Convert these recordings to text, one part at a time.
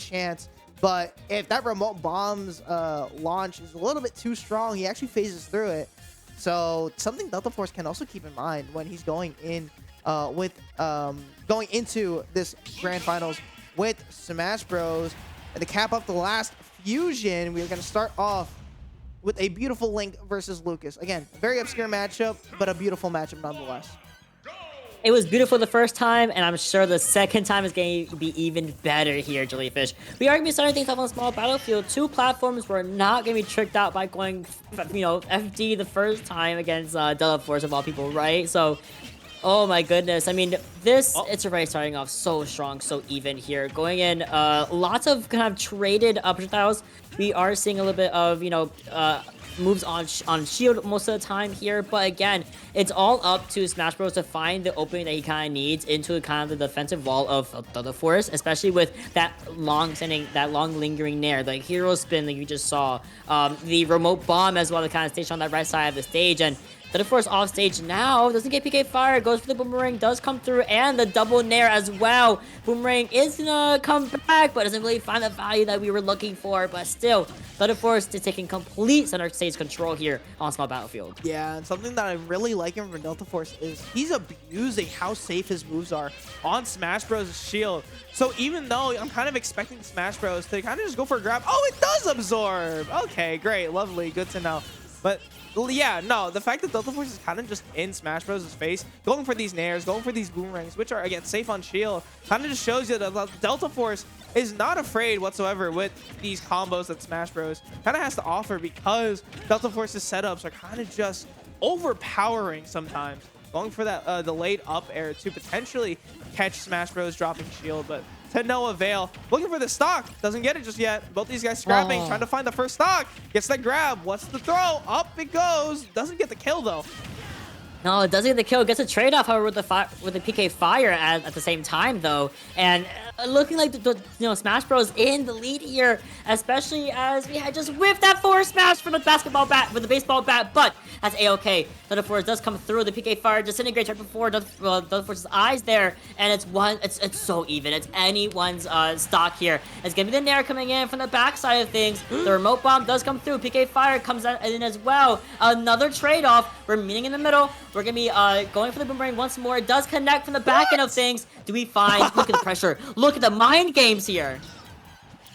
chance. But if that remote bomb's launch is a little bit too strong, he actually phases through it. So something Deltaforce can also keep in mind when he's going in going into this grand finals with SmashBros. And to cap up the last fusion, we're going to start off with a beautiful Link versus Lucas. Again, a very obscure matchup, but a beautiful matchup nonetheless. It was beautiful the first time, and I'm sure the second time is going to be even better here, Jellyfish. We are going to be starting things off on a small battlefield. Two platforms were not going to be tricked out by going, FD the first time against Deltaforce of all people, right? So, oh my goodness. I mean, it's already starting off so strong, so even here. Going in, lots of kind of traded projectiles. We are seeing a little bit of, moves on shield most of the time here, but again, it's all up to SmashBros to find the opening that he kind of needs into kind of the defensive wall of Deltaforce, especially with that long lingering nair, the hero spin that you just saw, the remote bomb as well, to kind of station on that right side of the stage. And Deltaforce off stage now, doesn't get PK fire, goes for the boomerang, does come through, and the double nair as well. Boomerang is gonna come back, but doesn't really find the value that we were looking for. But still, Deltaforce is taking complete center stage control here on small battlefield. Yeah, and something that I'm really liking from Deltaforce is he's abusing how safe his moves are on SmashBros' shield. So even though I'm kind of expecting SmashBros to kind of just go for a grab, oh, it does absorb. Okay, great, lovely, good to know. But yeah, no, the fact that Deltaforce is kind of just in SmashBros' face, going for these nairs, going for these boomerangs, which are, again, safe on shield, kind of just shows you that Deltaforce is not afraid whatsoever with these combos that SmashBros kind of has to offer, because Deltaforce's setups are kind of just overpowering sometimes. Going for that delayed up air to potentially catch SmashBros dropping shield, but to no avail. Looking for the stock, doesn't get it just yet. Both these guys scrapping, trying to find the first stock. Gets that grab. What's the throw? Up it goes. Doesn't get the kill though. No, it doesn't get the kill. Gets a trade-off, however, with the PK fire at the same time, though. And looking like SmashBros in the lead here, especially as we had just whiffed that forward smash from the basketball bat with the baseball bat. But that's a-okay. Deltaforce does come through. The PK fire disintegrates right before Deltaforce's eyes there, and it's so even. It's anyone's stock here. It's gonna be the nair coming in from the backside of things. The remote bomb does come through. PK fire comes in as well. Another trade-off. We're meeting in the middle. We're gonna be going for the boomerang once more. It does connect from the back end of things. Do we find? Look at the pressure. Look at the mind games here.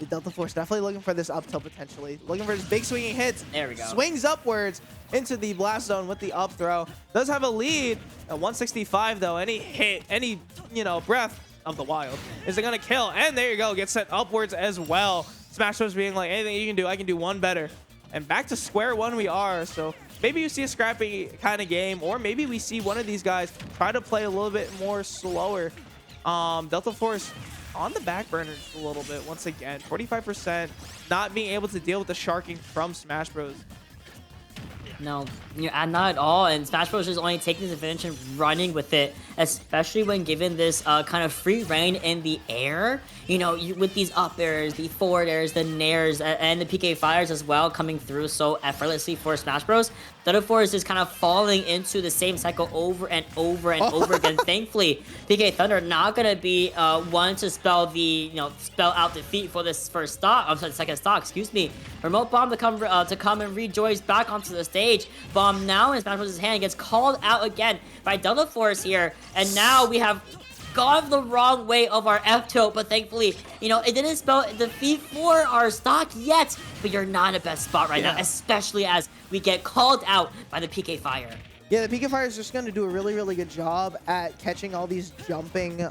The Deltaforce definitely looking for this up tilt potentially. Looking for his big swinging hits. There we go. Swings upwards into the blast zone with the up throw. Does have a lead at 165 though. Any hit, any breath of the wild is it gonna kill? And there you go. Gets sent upwards as well. SmashBros being like, anything you can do, I can do one better. And back to square one we are. So maybe you see a scrappy kind of game, or maybe we see one of these guys try to play a little bit more slower. Deltaforce on the back burner just a little bit once again. 45% not being able to deal with the sharking from SmashBros. No, not at all. And SmashBros is only taking this advantage and running with it, especially when given this kind of free reign in the air. With these up airs, the forward airs, the nairs, and the PK fires as well coming through so effortlessly for SmashBros. Deltaforce is kind of falling into the same cycle over and over and over again. Thankfully, PK Thunder not gonna be one to spell out defeat for this first stock. I'm sorry, second stock. Excuse me. Remote bomb to come and rejoins back onto the stage. Bomb now in SmashBros' hand gets called out again by Deltaforce here, and now we have gone the wrong way of our F tilt, but thankfully, it didn't spell defeat for our stock yet, but you're not in the best spot right now, especially as we get called out by the PK fire. Yeah, the PK fire is just going to do a really, really good job at catching all these jumping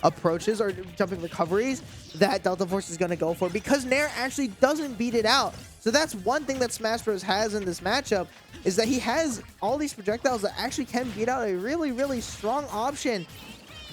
approaches or jumping recoveries that Deltaforce is going to go for, because Nair actually doesn't beat it out. So that's one thing that SmashBros has in this matchup, is that he has all these projectiles that actually can beat out a really, really strong option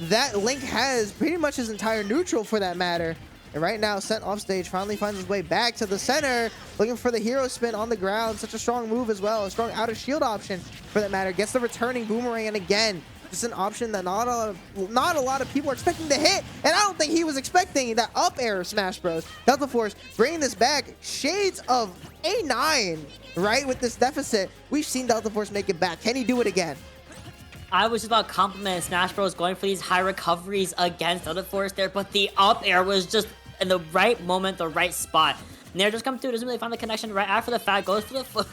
that Link has pretty much his entire neutral for that matter. And right now, sent off stage, finally finds his way back to the center, looking for the hero spin on the ground. Such a strong move as well, a strong out of shield option for that matter. Gets the returning boomerang, and again, just an option that not a lot of people are expecting to hit. And I don't think he was expecting that up air of SmashBros. Deltaforce bringing this back, shades of A9, right? With this deficit, we've seen Deltaforce make it back. Can he do it again? I was just about to compliment SmashBros going for these high recoveries against Deltaforce there, but the up air was just in the right moment, the right spot. Nair just comes through, doesn't really find the connection right after the fact, goes for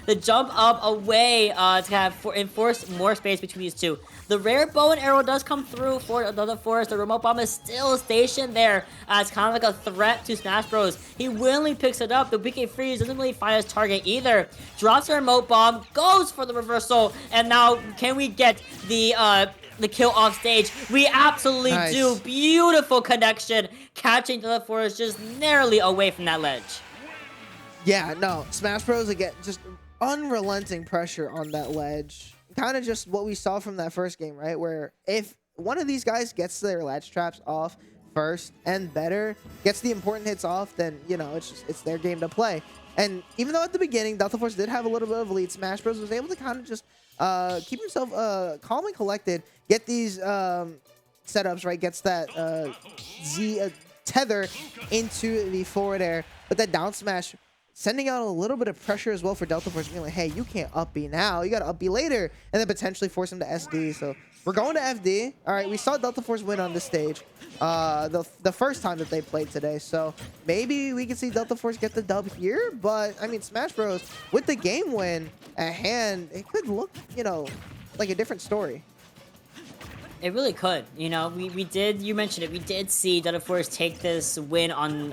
the jump up away to have enforce more space between these two. The rare bow and arrow does come through for Deltaforce. The remote bomb is still stationed there as kind of like a threat to SmashBros. He willingly picks it up. The PK Freeze doesn't really find his target either. Drops the remote bomb, goes for the reversal, and now can we get the kill off stage? We absolutely do. Beautiful connection, catching Deltaforce just narrowly away from that ledge. Yeah, no, SmashBros again, just unrelenting pressure on that ledge. Kind of just what we saw from that first game, right? Where if one of these guys gets their ledge traps off first and better, gets the important hits off, then, you know, it's their game to play. And even though at the beginning, Deltaforce did have a little bit of a lead, SmashBros was able to kind of just keep himself calm and collected, get these setups, right? Gets that tether into the forward air, but that down smash, sending out a little bit of pressure as well for Deltaforce, being like, hey, you can't up B now. You got to up B later, and then potentially force him to SD. So we're going to FD. All right, we saw Deltaforce win on this stage the first time that they played today. So maybe we can see Deltaforce get the dub here. But, I mean, SmashBros, with the game win at hand, it could look, you know, like a different story. It really could. You know, we did, you mentioned it, we did see Deltaforce take this win on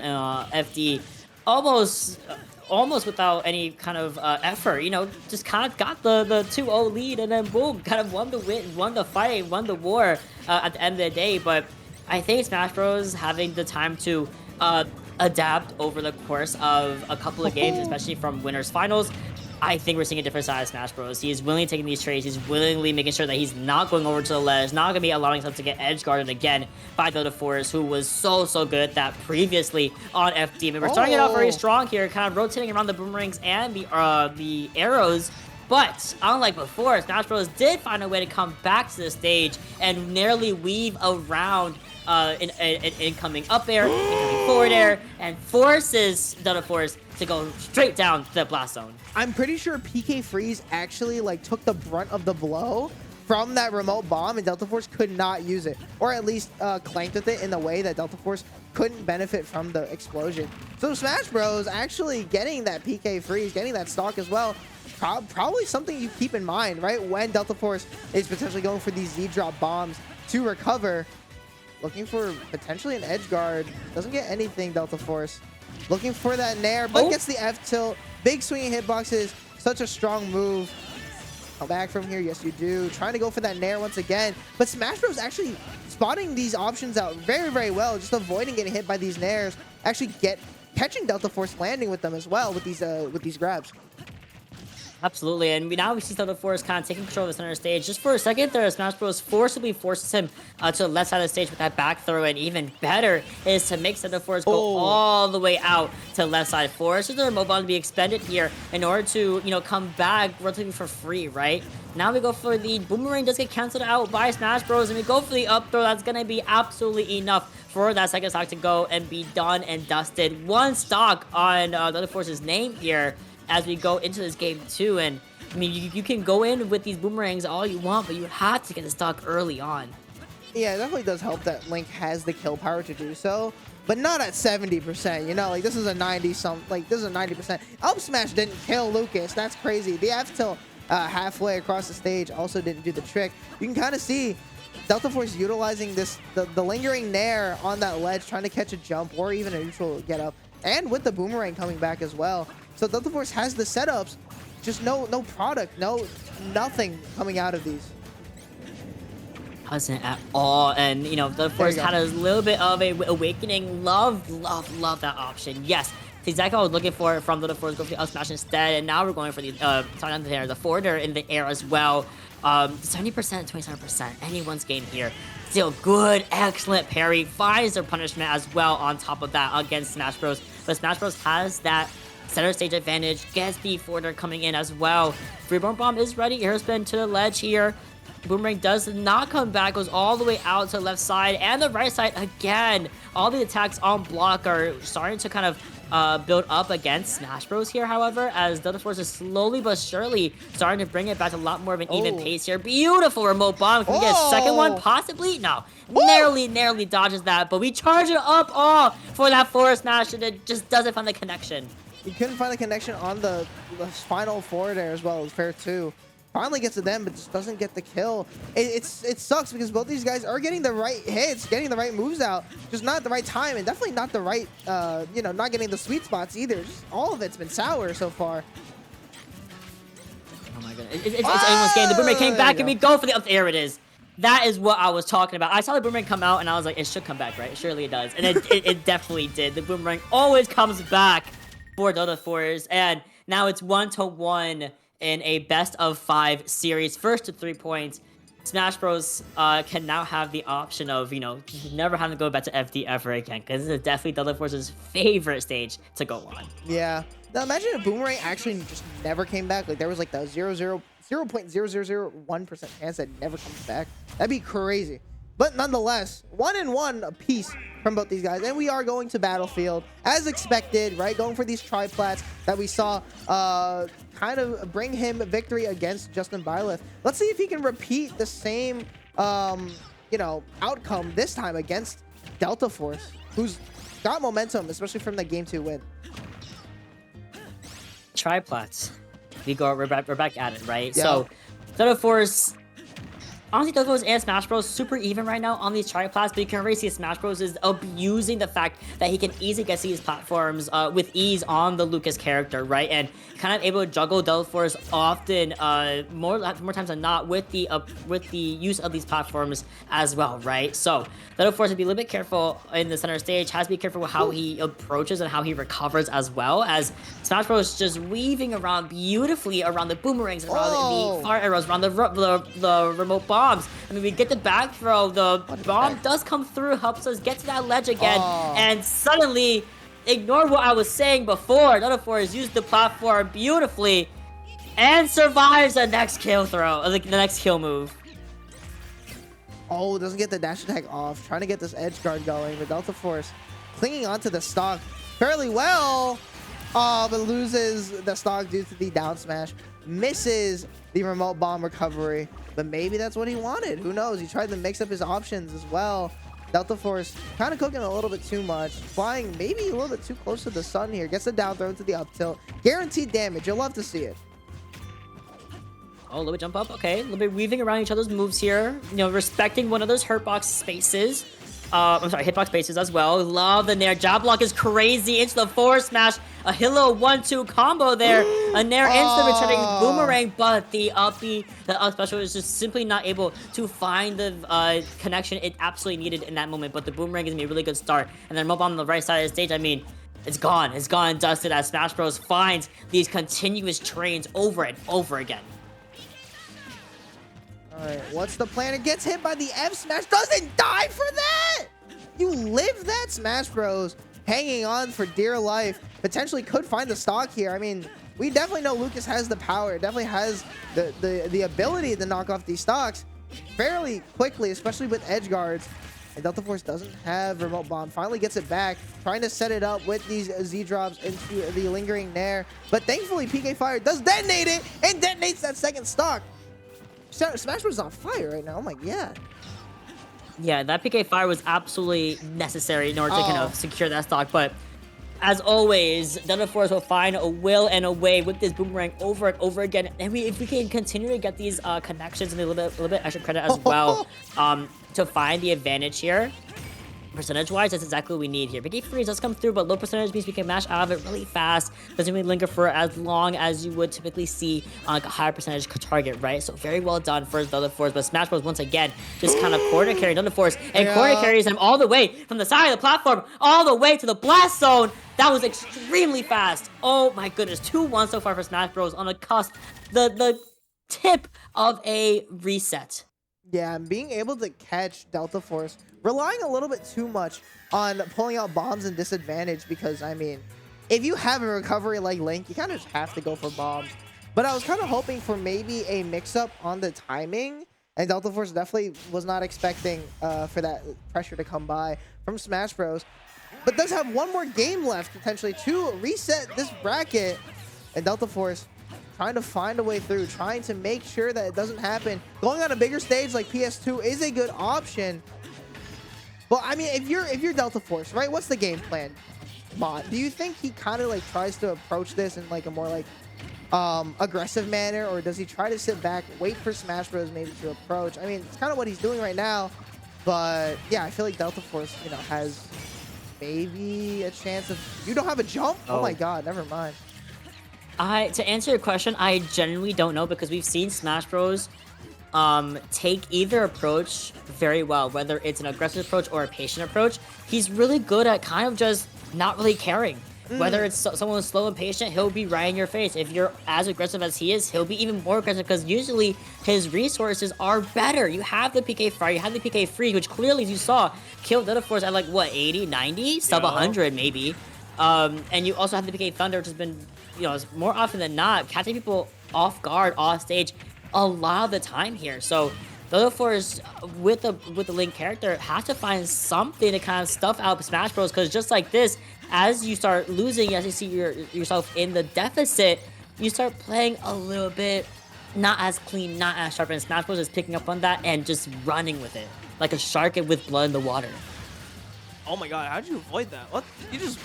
FD almost without any kind of effort. You know, just kind of got the 2-0 lead, and then boom, kind of won the fight, won the war at the end of the day. But I think SmashBros having the time to adapt over the course of a couple of games, especially from winners finals, I think we're seeing a different side of SmashBros. He's willingly taking these trades. He's willingly making sure that he's not going over to the ledge, not going to be allowing himself to get edge guarded again by Deltaforce, who was so good at that previously on FD. I mean, we're starting it off very strong here, kind of rotating around the boomerangs and the arrows. But unlike before, SmashBros did find a way to come back to the stage and nearly weave around an incoming up air, incoming forward air, and forces Deltaforce to go straight down to the blast zone. I'm pretty sure PK Freeze actually like took the brunt of the blow from that remote bomb, and Deltaforce could not use it, or at least clanked with it in the way that Deltaforce couldn't benefit from the explosion. So SmashBros actually getting that PK Freeze, getting that stock as well, probably something you keep in mind, right? When Deltaforce is potentially going for these Z-drop bombs to recover, looking for potentially an edge guard. Doesn't get anything, Deltaforce. Looking for that nair, but gets the F tilt. Big swinging hitboxes. Such a strong move. Come back from here. Yes, you do. Trying to go for that nair once again. But SmashBros actually spotting these options out very well. Just avoiding getting hit by these nairs. Actually catching Deltaforce landing with them as well with these grabs. Absolutely, and now we see Deltaforce kind of taking control of the center stage. Just for a second there, SmashBros forcibly forces him to the left side of the stage with that back throw, and even better is to make Deltaforce go all the way out to the left side. Forces the remote bomb to be expended here in order to, you know, come back relatively for free, right? Now we go for the boomerang, does get canceled out by SmashBros, and we go for the up throw. That's going to be absolutely enough for that second stock to go and be done and dusted. One stock on Deltaforce's name here as we go into this game too. And I mean, you can go in with these boomerangs all you want, but you have to get the stock early on. Yeah, it definitely does help that Link has the kill power to do so, but not at 70%. You know, like this is a 90%. Up smash didn't kill Lucas. That's crazy. The F tilt halfway across the stage also didn't do the trick. You can kind of see Deltaforce utilizing the lingering nair on that ledge, trying to catch a jump or even a neutral get up, and with the boomerang coming back as well. So Deltaforce has the setups, just no product, nothing coming out of these. Doesn't at all. And you know, Deltaforce had a little bit of a awakening. Love that option. Yes, it's exactly what I was looking for from Deltaforce. Go for the up smash instead, and now we're going for the the forwarder in the air as well. 70%, 27%, anyone's game here. Still good, excellent parry. Finds their punishment as well on top of that against SmashBros. But SmashBros has that center stage advantage, gets the forwarder coming in as well. Freeborn Bomb is ready. Air spin to the ledge here. Boomerang does not come back, goes all the way out to the left side and the right side again. All the attacks on block are starting to kind of build up against SmashBros here, however, as Deltaforce is slowly but surely starting to bring it back to a lot more of an even pace here. Beautiful remote bomb. Can we get a second one? Possibly? No. Narrowly dodges that, but we charge it up all for that forward smash, and it just doesn't find the connection. He couldn't find the connection on the final forward air as well. As fair too. Finally gets to them, but just doesn't get the kill. It sucks because both these guys are getting the right hits, getting the right moves out, just not at the right time, and definitely not the right, you know, not getting the sweet spots either. Just all of it's been sour so far. Oh my goodness. It's anyone's game. The boomerang came back and we go for the up. There it is. That is what I was talking about. I saw the boomerang come out and I was like, it should come back, right? Surely it does. And it definitely did. The boomerang always comes back for Deltaforce, and now it's 1-1 in a best-of-5 series. First to 3 points. SmashBros can now have the option of, you know, never having to go back to FD ever again, because this is definitely Deltaforce's favorite stage to go on. Yeah. Now imagine if Boomerang actually just never came back. Like there was like the 0.0001% chance that it never comes back. That'd be crazy. But nonetheless, 1-1 apiece from both these guys. And we are going to Battlefield as expected, right? Going for these triplats that we saw kind of bring him victory against Justin Byleth. Let's see if he can repeat the same, you know, outcome this time against Deltaforce, who's got momentum, especially from the Game 2 win. Triplats. We're back at it, right? Yeah. So, Deltaforce. Honestly, Deltaforce and SmashBros super even right now on these triplats, but you can already see SmashBros is abusing the fact that he can easily get to these platforms with ease on the Lucas character, right? And kind of able to juggle Deltaforce often, more times than not, with the use of these platforms as well, right? So Deltaforce to be a little bit careful in the center stage, has to be careful with how he approaches and how he recovers as well, as SmashBros just weaving around beautifully around the boomerangs, around the fire arrows, around the remote bombs. I mean, we get the back throw, the bomb does come through, helps us get to that ledge again, and suddenly, ignore what I was saying before, Deltaforce used the platform beautifully, and survives the next kill throw, the next kill move. Oh, doesn't get the dash attack off, trying to get this edge guard going, but Deltaforce clinging onto the stock fairly well, but loses the stock due to the down smash, misses the remote bomb recovery. But maybe that's what he wanted. Who knows? He tried to mix up his options as well. Deltaforce kind of cooking a little bit too much. Flying maybe a little bit too close to the sun here. Gets the down throw to the up tilt. Guaranteed damage. You'll love to see it. Oh, a little bit jump up. Okay. A little bit weaving around each other's moves here. You know, respecting one of those hurtbox spaces. I'm sorry, hitbox spaces as well. Love the Nair. Jab block is crazy into the forward smash. A Hilo 1-2 combo there. A Nair instant returning boomerang, but the up special is just simply not able to find the connection it absolutely needed in that moment. But the boomerang gives me a really good start. And then Mob on the right side of the stage, I mean, it's gone. It's gone and dusted as SmashBros finds these continuous trains over and over again. Alright, what's the plan? It gets hit by the F smash. Doesn't die for that! You live that, SmashBros. Hanging on for dear life. Potentially could find the stock here. I mean, we definitely know Lucas has the power. Definitely has the ability to knock off these stocks fairly quickly, especially with edge guards. And Deltaforce doesn't have remote bomb. Finally gets it back. Trying to set it up with these Z drops into the lingering Nair. But thankfully, PK Fire does detonate it and detonates that second stock. SmashBros is on fire right now. Oh my god. Yeah, that PK Fire was absolutely necessary in order to kind of secure that stock. But as always, Deltaforce will find a will and a way with this boomerang over and over again. And if we can continue to get these connections and a little bit extra credit as well, to find the advantage here. Percentage-wise, that's exactly what we need here. PK Freeze does come through, but low percentage means we can mash out of it really fast. Doesn't really linger for as long as you would typically see on like a higher percentage target, right? So very well done for Deltaforce, but SmashBros once again just kind of corner carrying Deltaforce and corner carries him all the way from the side of the platform all the way to the blast zone. That was extremely fast. Oh my goodness, 2-1 so far for SmashBros on the cusp, the tip of a reset. Yeah, and being able to catch Deltaforce, relying a little bit too much on pulling out bombs and disadvantage because, I mean, if you have a recovery like Link, you kind of just have to go for bombs. But I was kind of hoping for maybe a mix-up on the timing, and Deltaforce definitely was not expecting for that pressure to come by from SmashBros. but does have one more game left potentially to reset this bracket. And Deltaforce trying to find a way through, trying to make sure that it doesn't happen. Going on a bigger stage like PS2 is a good option. But I mean, if you're Deltaforce, right? What's the game plan, Mod? Do you think he kind of like tries to approach this in like a more like aggressive manner, or does he try to sit back, wait for SmashBros maybe to approach? I mean, it's kind of what he's doing right now. But yeah, I feel like Deltaforce, you know, has maybe a chance of. You don't have a jump? Oh my God, never mind. To answer your question, I genuinely don't know, because we've seen SmashBros take either approach very well, whether it's an aggressive approach or a patient approach. He's really good at kind of just not really caring. Whether it's someone who's slow and patient, he'll be right in your face. If you're as aggressive as he is, he'll be even more aggressive, because usually his resources are better. You have the PK Fire, you have the PK Freeze, which clearly, as you saw, killed Deltaforce at like, what, 80, 90? Sub 100 maybe. And you also have the PK Thunder, which has been, you know, more often than not, catching people off guard, off stage a lot of the time here. So Deltaforce, with the Link character, has to find something to kind of stuff out SmashBros, because just like this, as you start losing, as you see yourself in the deficit, you start playing a little bit not as clean, not as sharp, and SmashBros is picking up on that and just running with it like a shark with blood in the water. Oh my God, how'd you avoid that? What? You just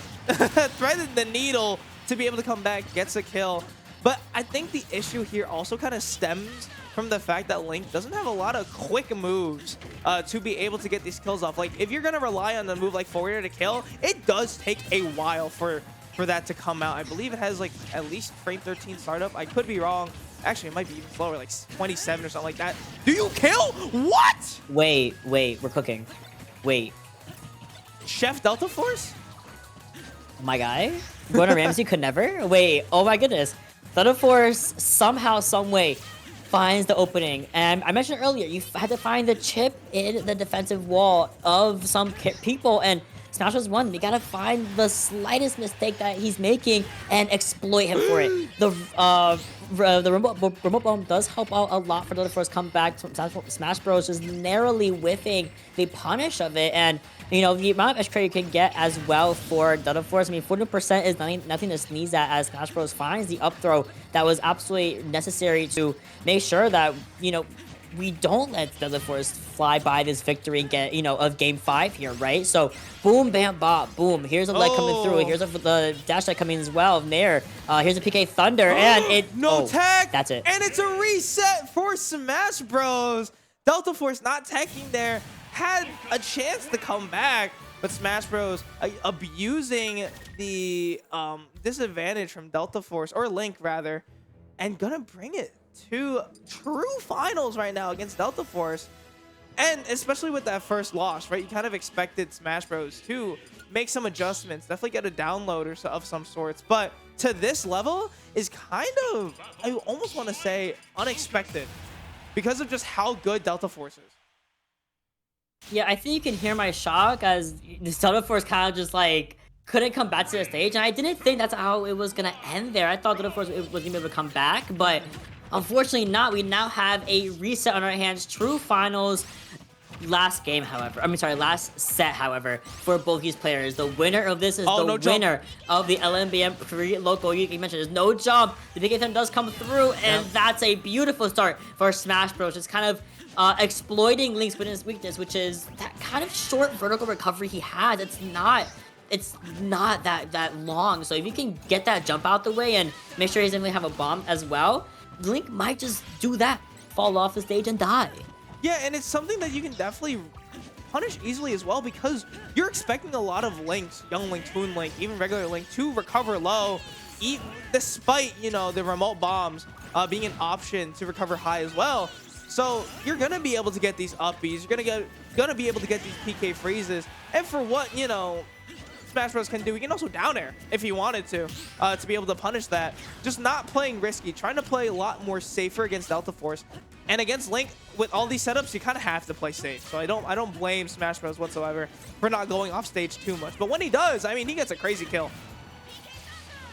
threaded the needle to be able to come back, gets a kill. But I think the issue here also kind of stems from the fact that Link doesn't have a lot of quick moves to be able to get these kills off. Like, if you're going to rely on the move like forwarder to kill, it does take a while for that to come out. I believe it has like at least frame 13 startup. I could be wrong. Actually, it might be even slower, like 27 or something like that. Do you kill? What? Wait, we're cooking. Wait. Chef Deltaforce? My guy? Gordon Ramsay could never? Wait, oh my goodness. Deltaforce somehow, some way finds the opening. And I mentioned earlier, you had to find the chip in the defensive wall of some people, and SmashBros won. You gotta find the slightest mistake that he's making and exploit him for it. The remote bomb does help out a lot for Deltaforce come back. SmashBros is narrowly whiffing the punish of it, and you know, the amount of extra you can get as well for Deltaforce. I mean, 40% is nothing to sneeze at, as SmashBros finds the up throw that was absolutely necessary to make sure that, you know, we don't let Deltaforce fly by this victory and get, you know, of game 5 here, right? So, boom, bam, bop, boom. Here's a leg coming through. Here's the dash leg coming as well. There. Here's a PK Thunder, and it... No tech! That's it. And it's a reset for SmashBros. Deltaforce not teching there. Had a chance to come back, but SmashBros abusing the disadvantage from Deltaforce, or Link rather, and gonna bring it to true finals right now against Deltaforce. And especially with that first loss, right? You kind of expected SmashBros to make some adjustments, definitely get a download or of some sorts, but to this level is kind of, I almost want to say, unexpected because of just how good Deltaforce is. Yeah, I think you can hear my shock as the Deltaforce kind of just like couldn't come back to the stage, and I didn't think that's how it was gonna end there. I thought Deltaforce was gonna be able to come back, but unfortunately not. We now have a reset on our hands. True finals. Last game, however, last set, however, for both these players. The winner of this is the winner of the LMBM pre-local. You mentioned there's no jump. The big attempt does come through, and that's a beautiful start for SmashBros. It's kind of exploiting Link's weakness, which is that kind of short vertical recovery he has. It's not that long. So if you can get that jump out the way and make sure he doesn't have a bomb as well, Link might just do that, fall off the stage and die. Yeah, and it's something that you can definitely punish easily as well, because you're expecting a lot of Links, Young Link, Toon Link, even regular Link, to recover low, despite, you know, the remote bombs being an option to recover high as well. So you're gonna be able to get these up Bs, you're gonna be able to get these PK freezes, and for what, you know, SmashBros can do, he can also down air if he wanted to be able to punish that. Just not playing risky, trying to play a lot more safer against Deltaforce. And against Link, with all these setups, you kind of have to play safe. So I don't blame SmashBros whatsoever for not going off stage too much. But when he does, I mean, he gets a crazy kill.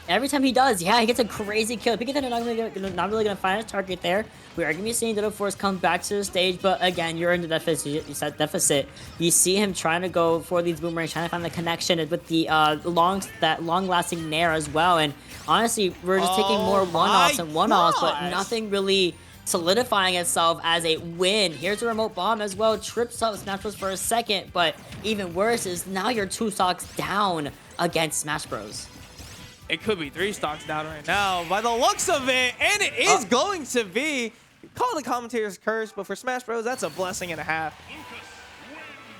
Every time he does, yeah, he gets a crazy kill. Pika not really gonna find his target there. We are gonna be seeing Deltaforce come back to the stage, but again, you're in the deficit. You said deficit. You see him trying to go for these boomerangs, trying to find the connection with the long-lasting nair as well. And honestly, we're just taking more one-offs and one-offs, but nothing really solidifying itself as a win. Here's a remote bomb as well. Trips up SmashBros for a second, but even worse is now you're 2 stocks down against SmashBros. It could be 3 stocks down right now by the looks of it, and it is going to be. Call the commentator's curse, but for SmashBros, that's a blessing and a half.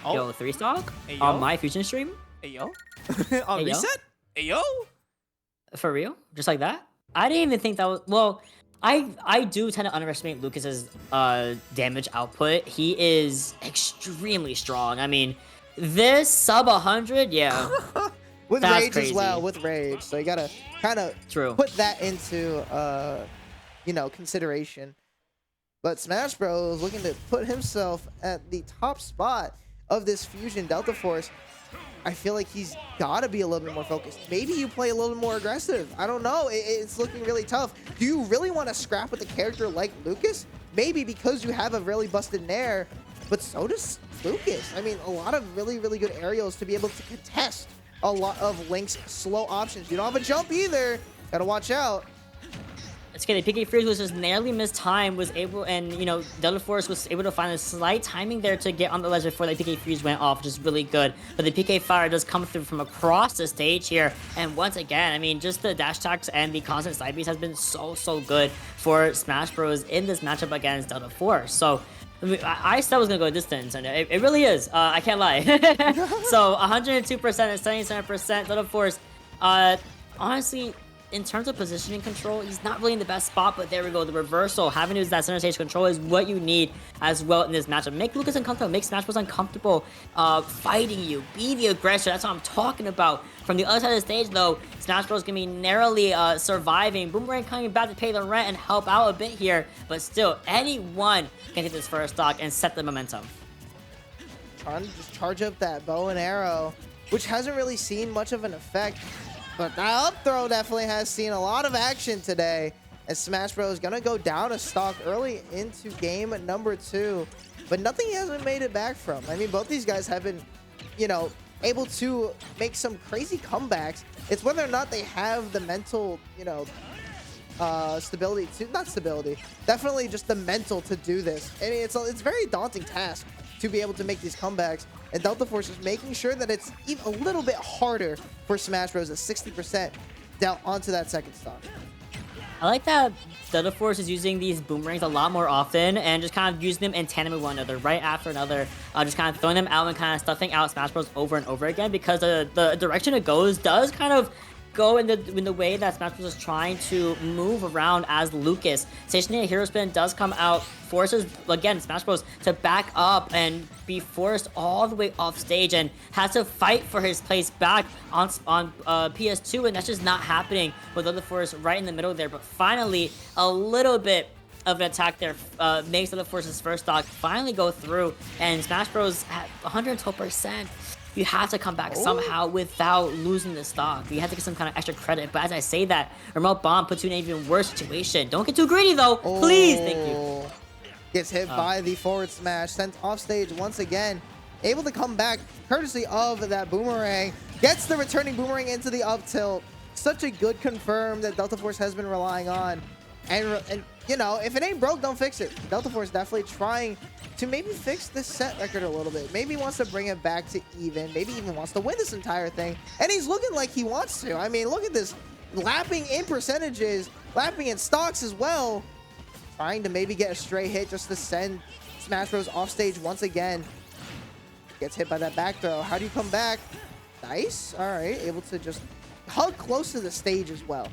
Oh. Yo, 3 stock Hey, on my Fusion stream? Hey, yo. On Hey, yo. reset? Hey, yo. For real? Just like that? I didn't even think that was... Well, I do tend to underestimate Lucas's damage output. He is extremely strong. I mean, this sub 100, yeah. With That's rage crazy. as well, with rage. So you gotta kind of put that into, consideration. But SmashBros looking to put himself at the top spot of this Fusion Deltaforce. I feel like he's gotta be a little bit more focused. Maybe you play a little bit more aggressive. I don't know. It's looking really tough. Do you really want to scrap with a character like Lucas? Maybe because you have a really busted nair, but so does Lucas. I mean, a lot of really, really good aerials to be able to contest a lot of Link's slow options. You don't have a jump either. Gotta watch out. It's okay. The PK Freeze was just narrowly missed time, was able, and Deltaforce was able to find a slight timing there to get on the ledge before the PK Freeze went off, which is really good. But the PK Fire does come through from across the stage here, and once again, I mean, just the dash attacks and the constant side beats has been so good for SmashBros in this matchup against Deltaforce. So I said I was gonna go distance, and it really is. I can't lie. So 102% and 77% Deltaforce. Honestly, in terms of positioning control, he's not really in the best spot, but there we go. The reversal, having to use that center stage control is what you need as well in this matchup. Make Lucas uncomfortable, make SmashBros uncomfortable, fighting you, be the aggressor. That's what I'm talking about. From the other side of the stage, though, SmashBros gonna be narrowly surviving. Boomerang coming back to pay the rent and help out a bit here, but still, anyone can get this first stock and set the momentum. Trying to just charge up that bow and arrow, which hasn't really seen much of an effect. But that up throw definitely has seen a lot of action today, as SmashBros is going to go down a stock early into game number 2. But nothing he hasn't made it back from. I mean, both these guys have been, able to make some crazy comebacks. It's whether or not they have the mental, stability to, not stability, definitely just the mental to do this. And it's a very daunting task to be able to make these comebacks. And Deltaforce is making sure that it's even a little bit harder for SmashBros at 60% down onto that second stock. I like that Deltaforce is using these boomerangs a lot more often and just kind of using them in tandem with one another, right after another, just kind of throwing them out and kind of stuffing out SmashBros over and over again, because the direction it goes does kind of go in the way that SmashBros is trying to move around as Lucas. Stationary Hero Spin does come out, forces, again, SmashBros to back up and be forced all the way off stage and has to fight for his place back on PS2, and that's just not happening with Deltaforce right in the middle there. But finally, a little bit of an attack there makes Deltaforce's first stock finally go through, and SmashBros at 112%. You have to come back somehow without losing the stock. You have to get some kind of extra credit. But as I say that, remote bomb puts you in an even worse situation. Don't get too greedy, though. Please, thank you. Gets hit by the forward smash, sent off stage once again. Able to come back courtesy of that boomerang. Gets the returning boomerang into the up tilt. Such a good confirm that Deltaforce has been relying on. And if it ain't broke, don't fix it. Deltaforce definitely trying to maybe fix this set record a little bit. Maybe wants to bring it back to even. Maybe even wants to win this entire thing. And he's looking like he wants to. I mean, look at this. Lapping in percentages. Lapping in stocks as well. Trying to maybe get a stray hit just to send SmashBros off stage once again. Gets hit by that back throw. How do you come back? Nice. All right. Able to just hug close to the stage as well.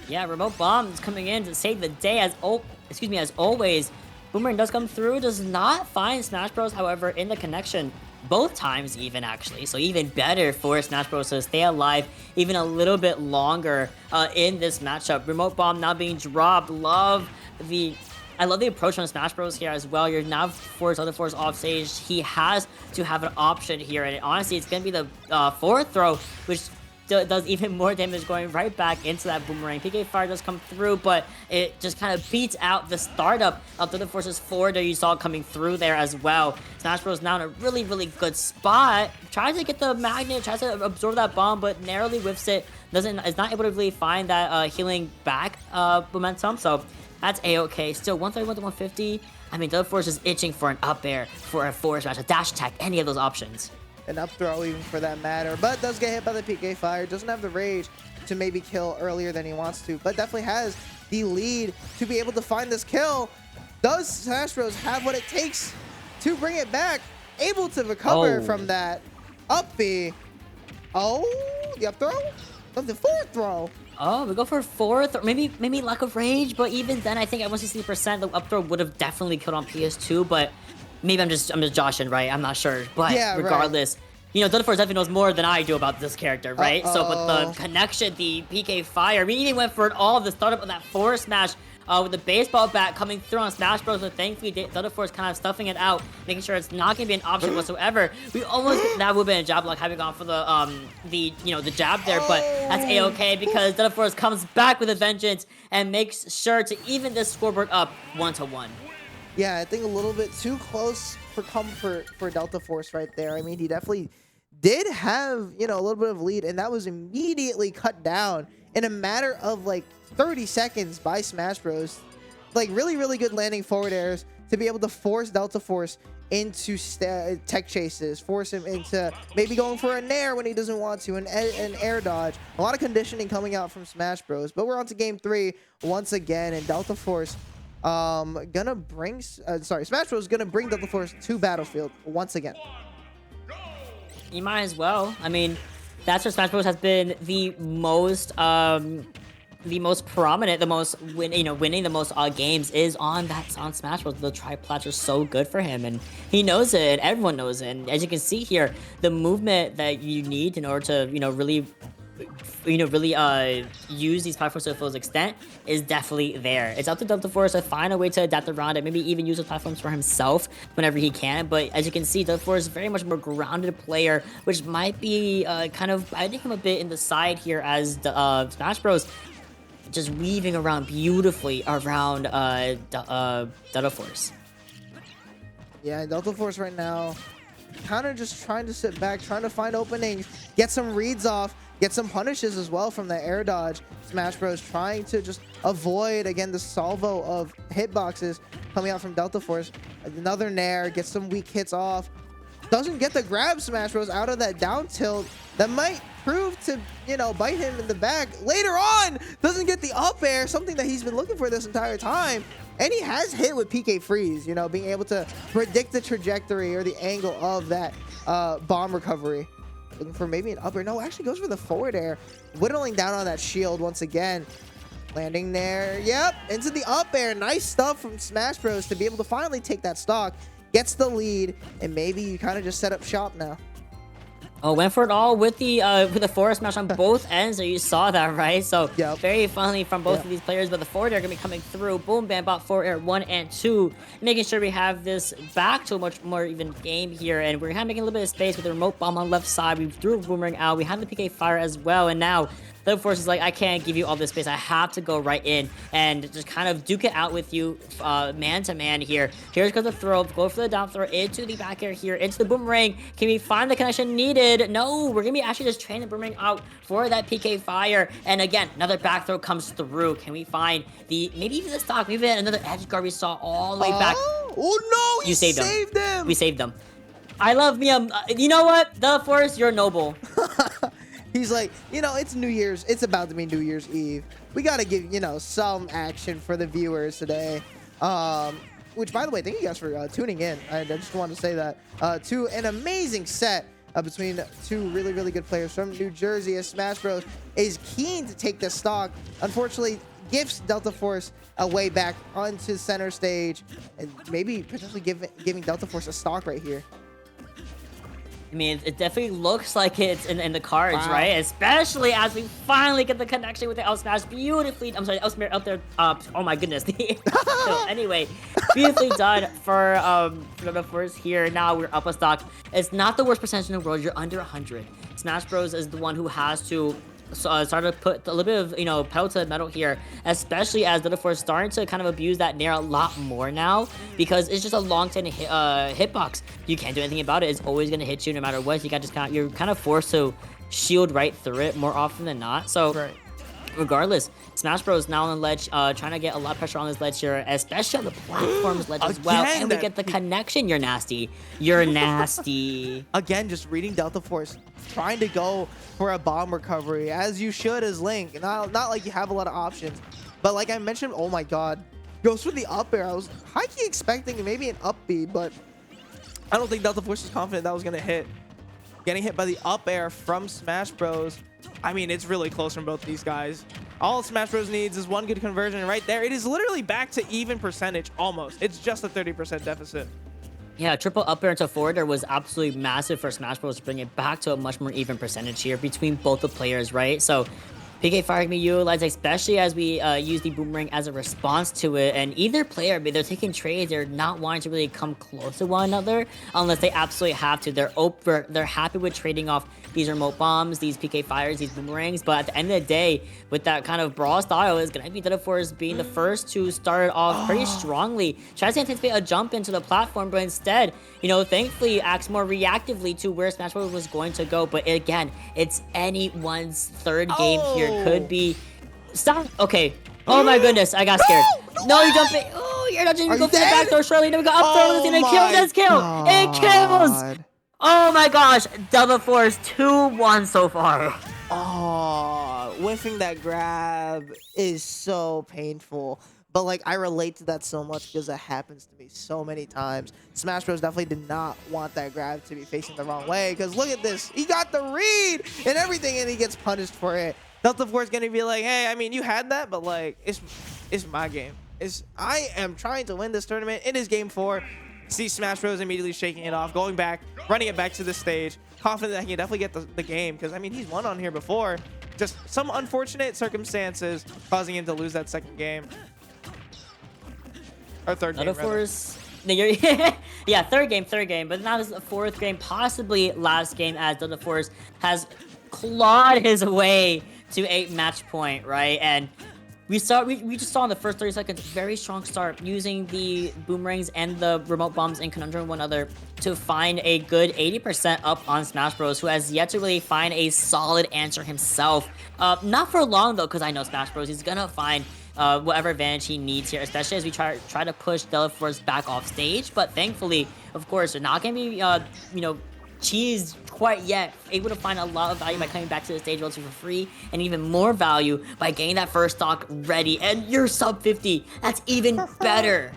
Yeah, remote bomb is coming in to save the day as always. Boomerang does come through, does not find SmashBros, however, in the connection. Both times even, actually. So even better for SmashBros to stay alive even a little bit longer in this matchup. Remote bomb now being dropped. I love the approach from SmashBros here as well. You're now forced Deltaforce off stage. He has to have an option here. And honestly, it's going to be the fourth throw, which does even more damage going right back into that boomerang. PK Fire does come through, but it just kind of beats out the startup of Deltaforce's forward that you saw coming through there as well. SmashBros now in a really, really good spot. Tries to get the magnet, tries to absorb that bomb, but narrowly whiffs it. Is not able to really find that healing back momentum, so that's A-okay. Still 131 to 150. I mean, Deltaforce is itching for an up air, for a forward smash, a dash attack, any of those options. An up throw even for that matter, but does get hit by the PK Fire. Doesn't have the rage to maybe kill earlier than he wants to, but definitely has the lead to be able to find this kill. Does SmashBros have what it takes to bring it back? Able to recover from that up B. Oh, the up throw? The forward throw. Oh, we go for fourth, or maybe lack of rage, but even then, I think at 160%, the up throw would have definitely killed on PS2, but maybe I'm just joshing, right? I'm not sure, but yeah, regardless, you know, Deltaforce definitely knows more than I do about this character, right? So, but the connection, the PK Fire, we even went for it all, the startup of that forward smash with the baseball bat coming through on SmashBros, but thankfully Deltaforce kind of stuffing it out, making sure it's not going to be an option whatsoever. We almost, that would have been a jab block having gone for the jab there, but that's A-okay because Deltaforce comes back with a vengeance and makes sure to even this scoreboard up 1-1. Yeah, I think a little bit too close for comfort for Deltaforce right there. I mean, he definitely did have, you know, a little bit of lead, and that was immediately cut down in a matter of like 30 seconds by SmashBros. Like really, really good landing forward airs to be able to force Deltaforce into tech chases, force him into maybe going for a nair when he doesn't want to, an air dodge. A lot of conditioning coming out from SmashBros, but we're on to game 3 once again, and Deltaforce gonna bring SmashBros gonna bring Deltaforce to Battlefield once again. You might as well. I mean, that's where SmashBros has been the most prominent, the most winning the most games is on SmashBros. The tri-plats are so good for him, and he knows it, and everyone knows it. And as you can see here, the movement that you need in order to really use these platforms to the fullest extent is definitely there. It's up to Deltaforce to find a way to adapt around it, maybe even use the platforms for himself whenever he can. But as you can see, Deltaforce is very much more grounded player, which might be kind of biting him a bit in the side here as the SmashBros just weaving around beautifully around Deltaforce. Yeah, Deltaforce right now kind of just trying to sit back, trying to find openings, get some reads off, get some punishes as well from the air dodge. SmashBros trying to just avoid, again, the salvo of hitboxes coming out from Deltaforce. Another nair, gets some weak hits off. Doesn't get the grab SmashBros out of that down tilt. That might prove to, you know, bite him in the back. Later on, doesn't get the up air, something that he's been looking for this entire time. And he has hit with PK Freeze, you know, being able to predict the trajectory or the angle of that bomb recovery. Looking for maybe an up air. No, actually goes for the forward air. Whittling down on that shield once again. Landing there. Yep, into the up air. Nice stuff from SmashBros to be able to finally take that stock. Gets the lead, and maybe you kind of just set up shop now. Oh, went for it all with the forward smash on both ends, so you saw that, right? So very funny from both of these players, but the forward air gonna be coming through. Boom, bam, bot, forward air 1 and 2, making sure we have this back to a much more even game here, and we're kind of making a little bit of space with the remote bomb on left side. We threw a boomerang out. We have the PK Fire as well, and now Deltaforce is like, I can't give you all this space. I have to go right in and just kind of duke it out with you man to man here. Here's the throw. Go for the down throw into the back air here, into the boomerang. Can we find the connection needed? No, we're going to be actually just training the boomerang out for that PK Fire. And again, another back throw comes through. Can we find maybe even the stock, maybe another edge guard we saw all the way back. Oh no, you saved them. We saved them. I love me. You know what? Deltaforce, you're noble. He's like, you know, it's New Year's. It's about to be New Year's Eve. We got to give, you know, some action for the viewers today. Which, by the way, thank you guys for tuning in. I just wanted to say that. To an amazing set between two really, really good players from New Jersey, as SmashBros is keen to take this stock. Unfortunately, gifts Deltaforce a way back onto center stage, and maybe potentially giving Deltaforce a stock right here. I mean, it definitely looks like it's in the cards, right? Especially as we finally get the connection with the L smash beautifully. I'm sorry, L smash out there. Oh my goodness. So anyway, beautifully done for the first here. Now we're up a stock. It's not the worst percentage in the world. You're under 100. Smash Bros is the one who has to start to put a little bit of, pedal to the metal here, especially as Deltaforce is starting to kind of abuse that Nair a lot more now, because it's just a long-standing hitbox. You can't do anything about it. It's always going to hit you no matter what. You're kind of forced to shield right through it more often than not. So regardless, Smash Bros now on the ledge, trying to get a lot of pressure on this ledge here, especially on the platform's ledge as well. And we get the connection. You're nasty. You're nasty. Again, just reading Deltaforce, trying to go for a bomb recovery, as you should as Link. Not like you have a lot of options. But like I mentioned, oh my god, goes for the up air. I was high-key expecting maybe an up B, but I don't think Deltaforce was confident that was going to hit. Getting hit by the up air from Smash Bros. I mean, it's really close from both these guys. All Smash Bros needs is one good conversion, and right there, it is literally back to even percentage, almost. It's just a 30% deficit. Yeah, triple up air into forward air was absolutely massive for Smash Bros to bring it back to a much more even percentage here between both the players, right? So PK Fire can be utilized, especially as we use the boomerang as a response to it. And either player, they're taking trades, they're not wanting to really come close to one another unless they absolutely have to. They're happy with trading off these remote bombs, these PK Fires, these boomerangs. But at the end of the day, with that kind of brawl style, is going to be Deltaforce being the first to start off pretty strongly. Tries to anticipate a jump into the platform, but instead, thankfully acts more reactively to where Smash Bros was going to go. But again, it's anyone's third game here. Could be. Stop. Okay. Oh my goodness, I got scared. No, you jumping. Oh, you're not just go for the back door, Shirley. Then we got up throw. It's gonna kill this kill. It kills. Oh my gosh, Deltaforce 2-1 so far. oh, whiffing that grab is so painful. But like, I relate to that so much because that happens to me so many times. Smash Bros definitely did not want that grab to be facing the wrong way, because look at this. He got the read and everything, and he gets punished for it. Deltaforce gonna be like, hey, I mean, you had that, but like, it's my game. I am trying to win this tournament. It is game 4. See Smash Bros immediately shaking it off, going back, running it back to the stage, confident that he can definitely get the game, because I mean, he's won on here before. Just some unfortunate circumstances causing him to lose that second game. Or third game, Deltaforce. Yeah, third game, but now this is the fourth game, possibly last game, as Deltaforce has clawed his way to a match point, right? And we just saw in the first 30 seconds, very strong start using the boomerangs and the remote bombs in conundrum with one another to find a good 80% up on Smash Bros, who has yet to really find a solid answer himself. Not for long though, because I know Smash Bros, he's gonna find whatever advantage he needs here, especially as we try to push Deltaforce back off stage. But thankfully, of course, they're not gonna be cheesed quite yet, able to find a lot of value by coming back to the stage relatively for free, and even more value by getting that first stock ready. And you're sub 50. That's even better.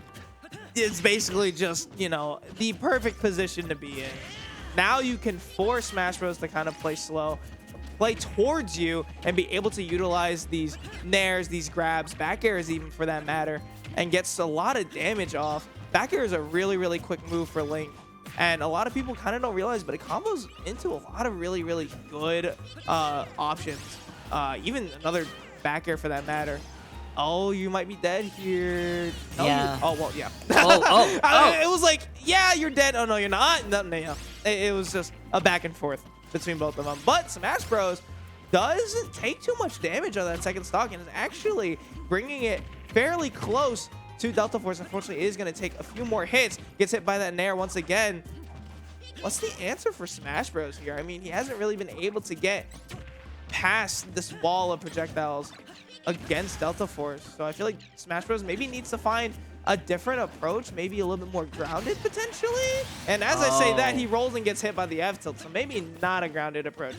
It's basically just, the perfect position to be in. Now you can force Smash Bros to kind of play slow, play towards you, and be able to utilize these nairs, these grabs, back airs even for that matter, and gets a lot of damage off. Back air is a really, really quick move for Link. And a lot of people kind of don't realize, but it combos into a lot of really, really good options. Even another back air for that matter. Oh, you might be dead here. No, yeah. Oh, well, yeah. Oh. It was like, yeah, you're dead. Oh, no, you're not. No. It was just a back and forth between both of them. But Smash Bros doesn't take too much damage on that second stock and is actually bringing it fairly close to Deltaforce. Unfortunately, is going to take a few more hits. Gets hit by that Nair once again. What's the answer for Smash Bros here? I mean, he hasn't really been able to get past this wall of projectiles against Deltaforce. So I feel like Smash Bros maybe needs to find a different approach, maybe a little bit more grounded potentially. And as I say that, he rolls and gets hit by the F tilt. So maybe not a grounded approach.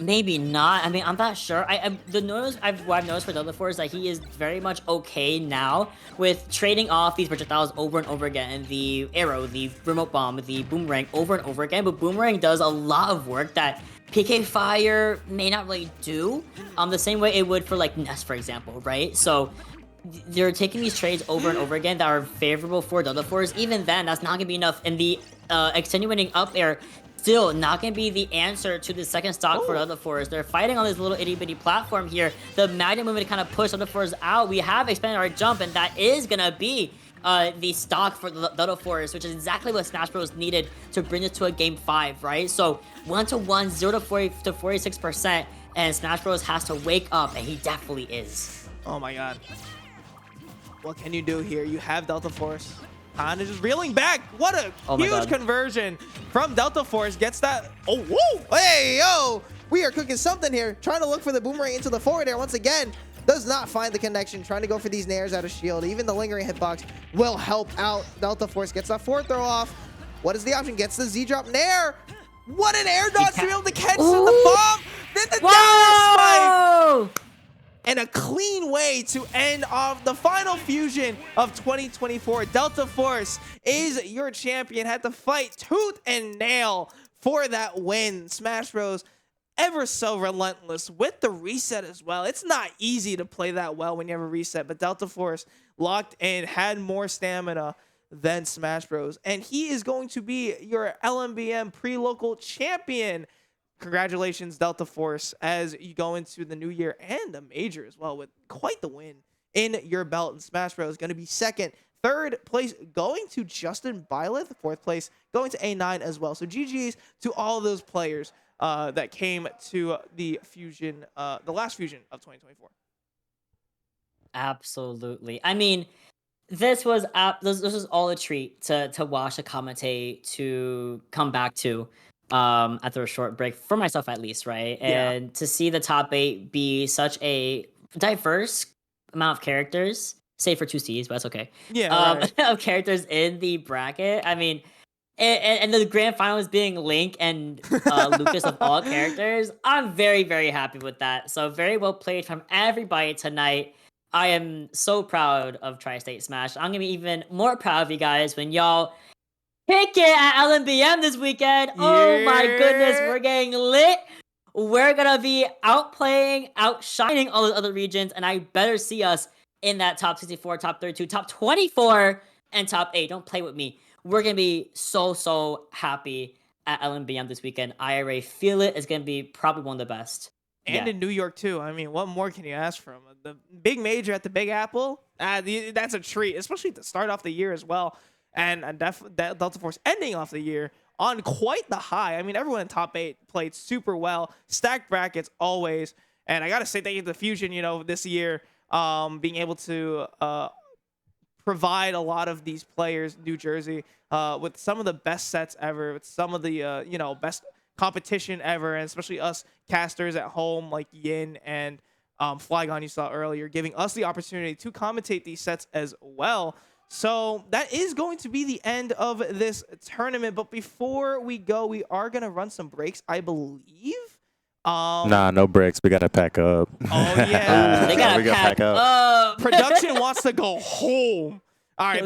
Maybe not. I mean, I'm not sure. What I've noticed for Deltaforce is that he is very much okay now with trading off these projectiles over and over again. And the arrow, the remote bomb, the boomerang over and over again. But boomerang does a lot of work that PK Fire may not really do. The same way it would for like Ness, for example, right? So they're taking these trades over and over again that are favorable for Deltaforce. Even then, that's not gonna be enough. And the extenuating up air still not going to be the answer to the second stock for Deltaforce. They're fighting on this little itty-bitty platform here. The Magnet movement kind of push Deltaforce out. We have expanded our jump, and that is going to be the stock for the Deltaforce, which is exactly what Smash Bros needed to bring it to a game 5, right? So 1-to-1, 0 to 40 to 46%, and Smash Bros has to wake up, and he definitely is. Oh my god. What can you do here? You have Deltaforce. Kind of just reeling back. What a huge conversion from Deltaforce. Gets that. Oh, whoa. Hey, yo. We are cooking something here. Trying to look for the boomerang into the forward air once again. Does not find the connection. Trying to go for these nairs out of shield. Even the lingering hitbox will help out. Deltaforce gets that forward throw off. What is the option? Gets the Z-drop nair. What an air dodge to be able to catch the bomb. Then the down spike. And a clean way to end off the final fusion of 2024. Deltaforce is your champion. Had to fight tooth and nail for that win. Smash Bros. Ever so relentless with the reset as well. It's not easy to play that well when you have a reset, but Deltaforce locked in, had more stamina than Smash Bros. And he is going to be your LMBM pre-local champion. Congratulations, Deltaforce, as you go into the new year and a major as well with quite the win in your belt. And Smash Bros. Going to be second. Third place going to Justin Byleth. Fourth place going to A9 as well. So GG's to all those players that came to the fusion, the last fusion of 2024. Absolutely. I mean, this was all a treat to watch, to commentate, to come back to. After a short break, for myself at least, right? And to see the top 8 be such a diverse amount of characters, save for 2Cs, but that's okay. Yeah, right. Of characters in the bracket. I mean, and the grand finals being Link and Lucas of all characters. I'm very, very happy with that. So very well played from everybody tonight. I am so proud of Tri-State Smash. I'm gonna be even more proud of you guys when y'all pick it at LMBM this weekend. Yeah. Oh my goodness, we're getting lit. We're gonna be outplaying, outshining all the other regions, and I better see us in that top 64, top 32, top 24, and top 8. Don't play with me. We're gonna be so happy at LMBM this weekend. I already feel it. It's gonna be probably one of the best. And in New York too. I mean, what more can you ask from the big major at the Big Apple? That's a treat, especially to start off the year as well. And Deltaforce ending off the year on quite the high. I mean, everyone in top 8 played super well. Stacked brackets always. And I got to say thank you to the Fusion, this year, being able to provide a lot of these players, New Jersey, with some of the best sets ever, with some of the, best competition ever, and especially us casters at home like Yin and Flygon you saw earlier, giving us the opportunity to commentate these sets as well. So that is going to be the end of this tournament. But before we go, we are going to run some breaks, I believe. Nah, no breaks. We got to pack up. Oh, yeah. They got to pack up. Production wants to go home. All right.